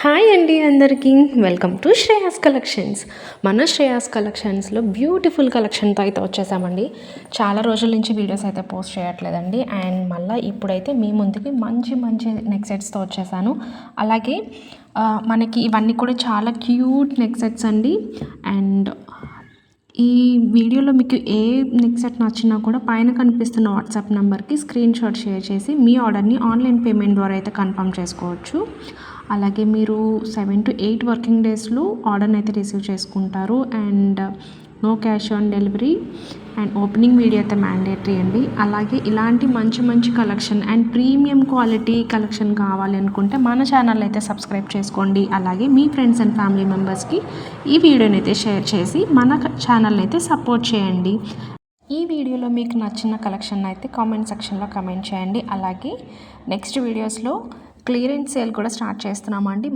Hi అండి అందరికీ welcome to Shreyas collections. మన శ్రేయాస్ కలెక్షన్స్లో బ్యూటిఫుల్ కలెక్షన్తో అయితే వచ్చేసామండి. చాలా రోజుల నుంచి వీడియోస్ అయితే పోస్ట్ చేయట్లేదండి. అండ్ మళ్ళీ ఇప్పుడైతే మీ ముందుకి మంచి మంచి నెక్ సెట్స్తో వచ్చేసాను. అలాగే మనకి ఇవన్నీ కూడా చాలా క్యూట్ నెక్ సెట్స్ అండి. అండ్ ఈ వీడియోలో మీకు ఏ నెక్ సెట్ నచ్చినా కూడా పైన కనిపిస్తున్న వాట్సాప్ నెంబర్కి స్క్రీన్ షాట్ షేర్ చేసి మీ ఆర్డర్ని ఆన్లైన్ పేమెంట్ ద్వారా అయితే కన్ఫర్మ్ చేసుకోవచ్చు. అలాగే మీరు 7 to 8 వర్కింగ్ డేస్లో ఆర్డర్ని అయితే రిసీవ్ చేసుకుంటారు. And no cash on delivery and opening video అయితే మ్యాండేటరీ అండి. అలాగే ఇలాంటి మంచి మంచి collection and premium quality collection కావాలి అనుకుంటే మన ఛానల్ అయితే సబ్స్క్రైబ్ చేసుకోండి. అలాగే మీ ఫ్రెండ్స్ అండ్ ఫ్యామిలీ మెంబర్స్కి ఈ వీడియోని అయితే షేర్ చేసి మన ఛానల్ అయితే సపోర్ట్ చేయండి. ఈ వీడియోలో మీకు నచ్చిన కలెక్షన్ అయితే కామెంట్ సెక్షన్లో కమెంట్ చేయండి. అలాగే నెక్స్ట్ వీడియోస్లో క్లియరెన్స్ సేల్ కూడా స్టార్ట్ చేస్తున్నామండి.